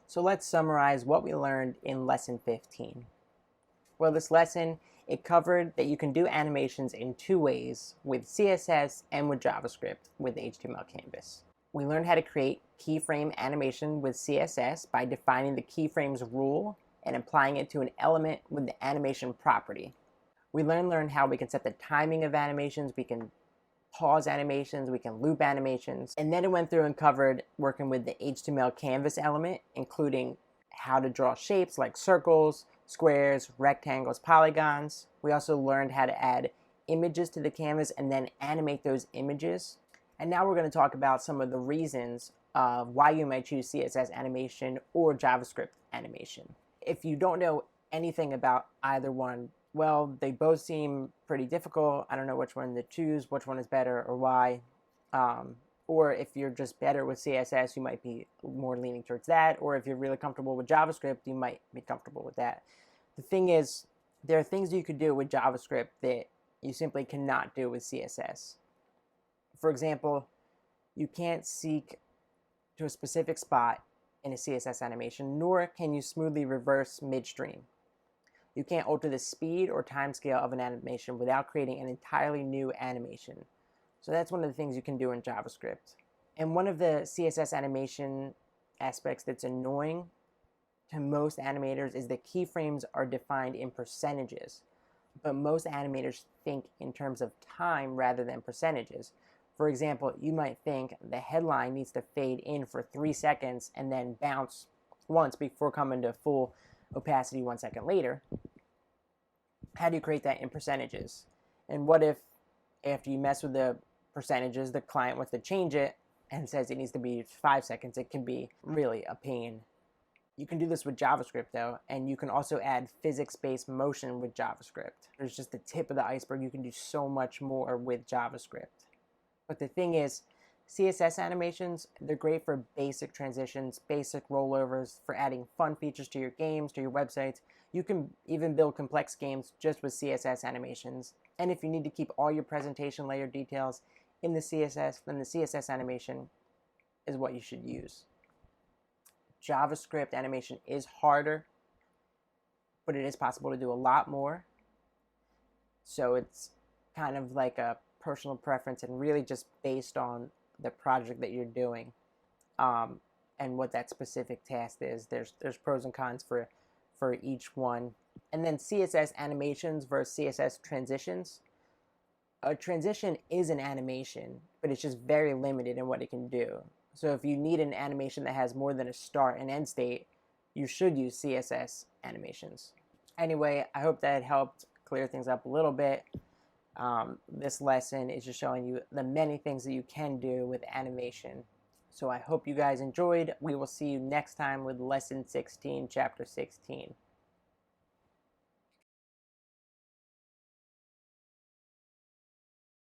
So let's summarize what we learned in lesson 15. Well, this lesson, it covered that you can do animations in two ways, with CSS and with JavaScript with HTML Canvas. We learned how to create keyframe animation with CSS by defining the keyframes rule and applying it to an element with the animation property. We learned how we can set the timing of animations, we can pause animations, we can loop animations, and then it went through and covered working with the HTML canvas element, including how to draw shapes like circles, squares, rectangles, polygons. We also learned how to add images to the canvas and then animate those images. And now we're going to talk about some of the reasons of why you might choose CSS animation or JavaScript animation. If you don't know anything about either one, well, they both seem pretty difficult. I don't know which one to choose, which one is better or why. Or if you're just better with CSS, you might be more leaning towards that. Or if you're really comfortable with JavaScript, you might be comfortable with that. The thing is, there are things you could do with JavaScript that you simply cannot do with CSS. For example, you can't seek to a specific spot in a CSS animation, nor can you smoothly reverse midstream. You can't alter the speed or timescale of an animation without creating an entirely new animation. So that's one of the things you can do in JavaScript. And one of the CSS animation aspects that's annoying to most animators is that keyframes are defined in percentages. But most animators think in terms of time rather than percentages. For example, you might think the headline needs to fade in for 3 seconds and then bounce once before coming to full opacity 1 second later. How do you create that in percentages? And what if after you mess with the percentages, the client wants to change it and says it needs to be 5 seconds? It can be really a pain. You can do this with JavaScript though, and you can also add physics-based motion with JavaScript. There's just the tip of the iceberg. You can do so much more with JavaScript. But the thing is, CSS animations, they're great for basic transitions, basic rollovers, for adding fun features to your games, to your websites. You can even build complex games just with CSS animations. And if you need to keep all your presentation layer details in the CSS, then the CSS animation is what you should use. JavaScript animation is harder, but it is possible to do a lot more. So it's kind of like a personal preference and really just based on the project that you're doing and what that specific task is. There's pros and cons for each one. And then CSS animations versus CSS transitions. A transition is an animation, but it's just very limited in what it can do. So if you need an animation that has more than a start and end state, you should use CSS animations. Anyway, I hope that helped clear things up a little bit. This lesson is just showing you the many things that you can do with animation. So I hope you guys enjoyed. We will see you next time with lesson 16, chapter 16.